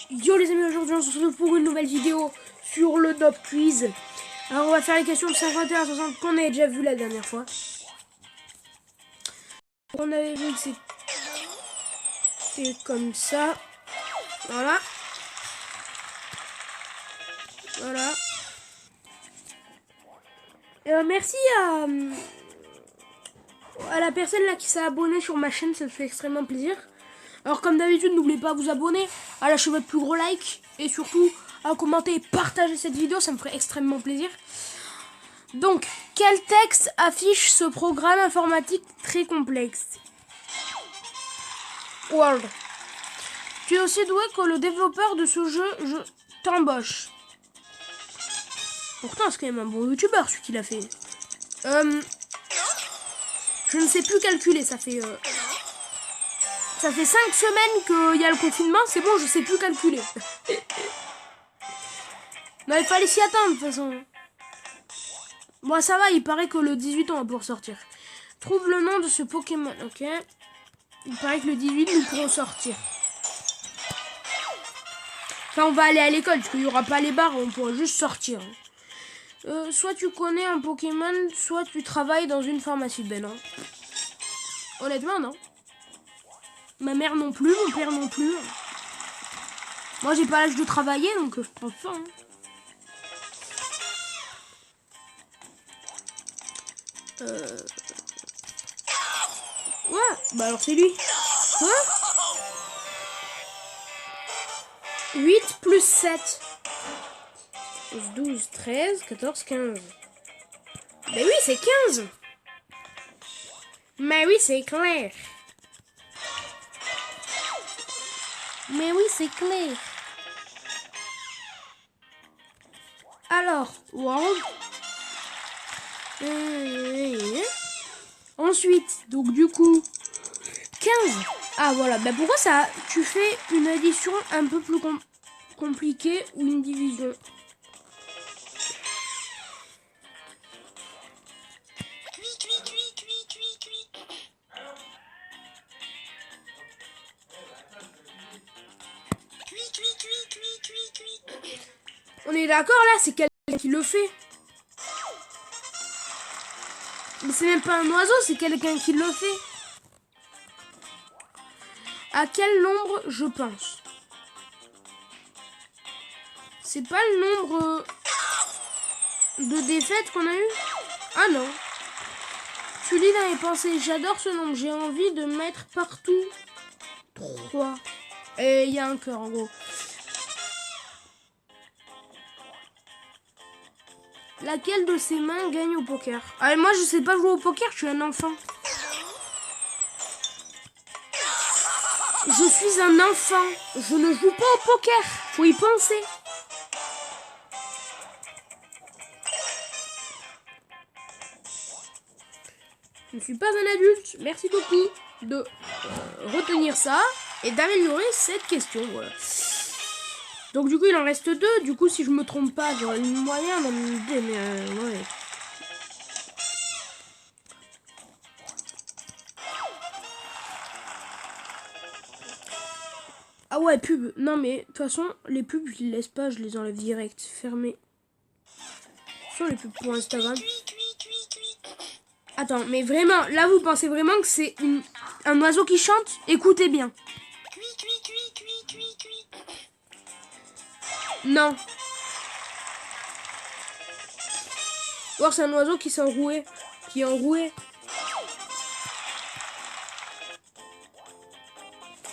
Yo les amis, aujourd'hui on se retrouve pour une nouvelle vidéo sur le Noob Quiz. Alors on va faire les questions de 51 à 60 qu'on avait déjà vu la dernière fois. On avait vu que c'était comme ça. Voilà. Voilà. Merci à la personne là qui s'est abonnée sur ma chaîne, ça me fait extrêmement plaisir. Alors comme d'habitude, n'oubliez pas de vous abonner, à lâcher votre plus gros like et surtout à commenter et partager cette vidéo, ça me ferait extrêmement plaisir. Donc, quel texte affiche ce programme informatique très complexe? World. Tu es aussi doué que le développeur de ce jeu, je t'embauche. Pourtant, c'est quand même un bon youtubeur celui qui l'a fait. Je ne sais plus calculer, ça fait 5 semaines qu'il y a le confinement, c'est bon, je sais plus calculer. Non, il fallait s'y attendre de toute façon. Bon, ça va, il paraît que le 18 on va pouvoir sortir. Trouve le nom de ce Pokémon, ok. Il paraît que le 18 nous pourrons sortir. Enfin, on va aller à l'école, parce qu'il n'y aura pas les bars, on pourra juste sortir. Soit tu connais un Pokémon, soit tu travailles dans une pharmacie. Ben non. Honnêtement, non. Ma mère non plus, mon père non plus. Moi, j'ai pas l'âge de travailler, donc je pense pas. Hein. Ouais, bah alors c'est lui. Quoi? 8 plus 7. 12, 13, 14, 15. Mais oui, c'est 15. Mais oui, c'est clair. Mais oui, c'est clair. Alors, world. Ensuite, donc du coup, 15. Ah voilà, bah pourquoi ça, tu fais une addition un peu plus compliquée ou une division? On est d'accord là, c'est quelqu'un qui le fait. Mais c'est même pas un oiseau, c'est quelqu'un qui le fait. À quel nombre je pense? C'est pas le nombre de défaites qu'on a eu? Ah non. Tu lis dans les pensées, j'adore ce nombre, j'ai envie de mettre partout 3. Et il y a un cœur en gros. Laquelle de ses mains gagne au poker? Ah, moi je sais pas jouer au poker, je suis un enfant. Je suis un enfant, je ne joue pas au poker, faut y penser. Je ne suis pas un adulte, merci beaucoup de retenir ça et d'améliorer cette question, voilà. Donc du coup il en reste 2, du coup si je me trompe pas j'aurai une moyen d'en idée, mais ouais. Ah ouais, pub. Non mais de toute façon les pubs je les laisse pas, je les enlève direct, fermé. Sur les pubs pour Instagram. Attends, mais vraiment, là vous pensez vraiment que c'est un oiseau qui chante? Écoutez bien. Non. Ou alors c'est un oiseau qui s'est enroué. Qui est enroué.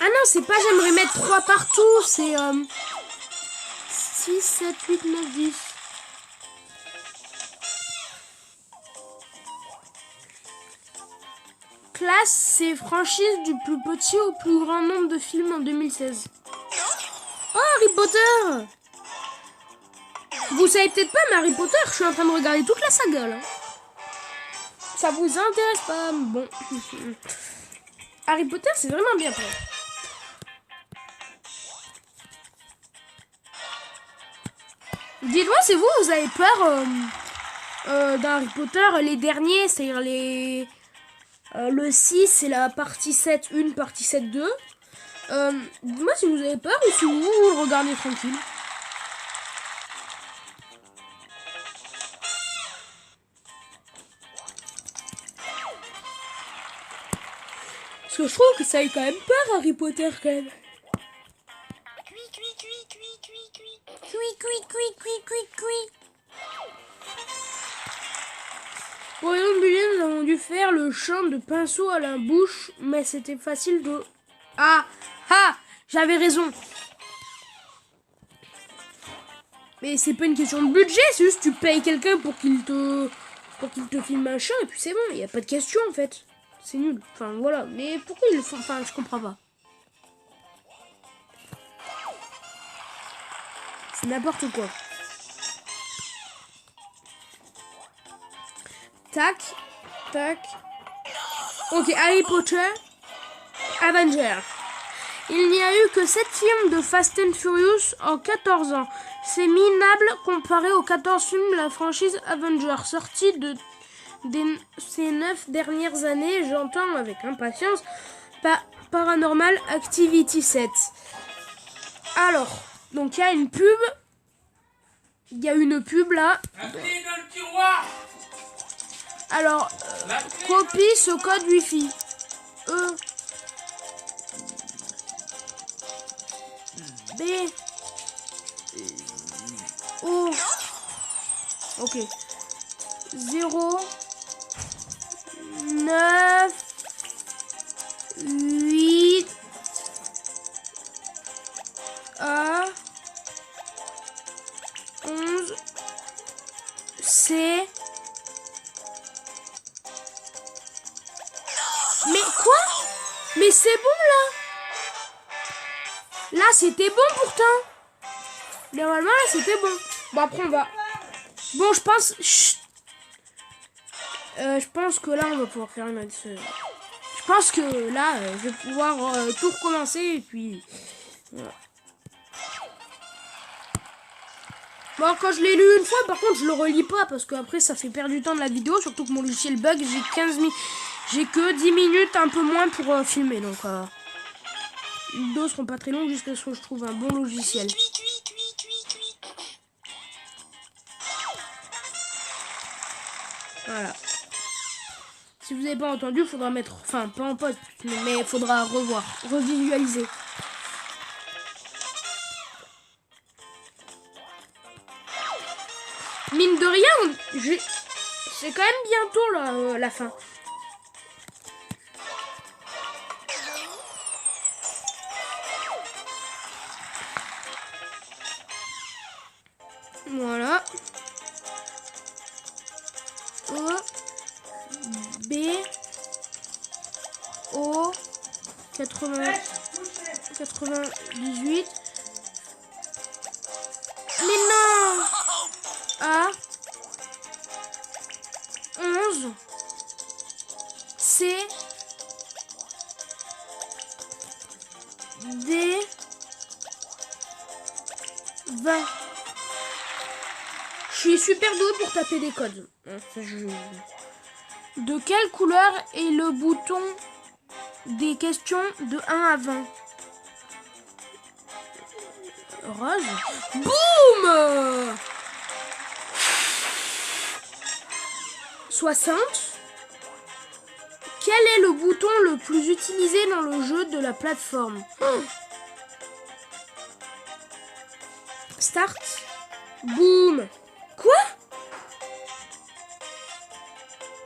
Ah non, c'est pas j'aimerais mettre 3 partout. C'est 6, 7, 8, 9, 10. Classe, c'est franchise du plus petit au plus grand nombre de films en 2016. Oh, Harry Potter! Vous savez peut-être pas, mais Harry Potter, je suis en train de regarder toute la saga, là. Ça vous intéresse pas? Bon. Harry Potter, c'est vraiment bien fait. Dites-moi, c'est vous, vous avez peur d'Harry Potter, les derniers, c'est-à-dire les Le 6, c'est la partie 7-1, partie 7-2. Dites-moi si vous avez peur ou si vous le regardez tranquille. Parce que je trouve que ça a quand même peur, Harry Potter, quand même. Pour exemple, nous avons dû faire le chant de pinceau à la bouche, mais c'était facile de... Ah, j'avais raison. Mais c'est pas une question de budget, c'est juste tu payes quelqu'un pour qu'il te filme un chant et puis c'est bon, il y a pas de question en fait. C'est nul. Enfin voilà, mais pourquoi ils le font? Enfin, je comprends pas. C'est n'importe quoi. Tac, tac. Ok, Harry Potter, Avengers. Il n'y a eu que 7 films de Fast and Furious en 14 ans. C'est minable comparé aux 14 films de la franchise Avengers sortis ces 9 dernières années. J'entends avec impatience Paranormal Activity 7. Alors, donc il y a une pub. Il y a une pub là. Alors, copie ce code Wi-Fi. B O. Ok. 0 9 8 A 11 C. Mais quoi? Mais c'est bon là. Là c'était bon pourtant. Normalement là c'était bon. Bon après on va. Bon je pense. Chut. Je pense que là on va pouvoir faire une autre. Je pense que là je vais pouvoir tout recommencer et puis. Voilà. Bon quand je l'ai lu une fois par contre je le relis pas parce qu'après ça fait perdre du temps de la vidéo. Surtout que mon logiciel bug, j'ai que 10 minutes un peu moins pour filmer donc. Les vidéos seront pas très longues jusqu'à ce que je trouve un bon logiciel. Voilà. Si vous n'avez pas entendu, il faudra mettre... Enfin, pas en poste, mais il faudra revoir, revisualiser. Mine de rien, c'est quand même bientôt là, la fin. Voilà. O, B, O, 98. Mais non! A, 11, C, D, 20. Je suis super doué pour taper des codes. De quelle couleur est le bouton des questions de 1 à 20? Rose. Boum! 60. Quel est le bouton le plus utilisé dans le jeu de la plateforme? Start. Boum. Quoi?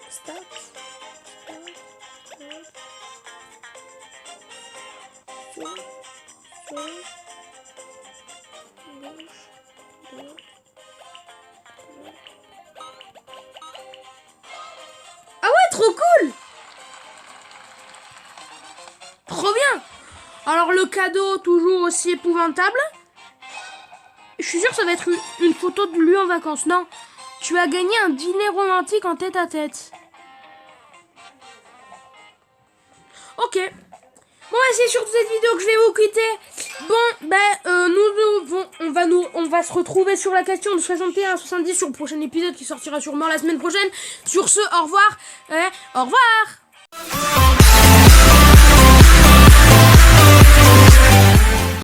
Start. Ah ouais, trop cool! Trop bien! Alors le cadeau, toujours aussi épouvantable. Je suis sûre que ça va être une photo de lui en vacances. Non, tu as gagné un dîner romantique en tête à tête. Ok. Bon, c'est sur cette vidéo que je vais vous quitter. Bon, on va se retrouver sur la question de 61 à 70 sur le prochain épisode qui sortira sûrement la semaine prochaine. Sur ce, au revoir. Au revoir.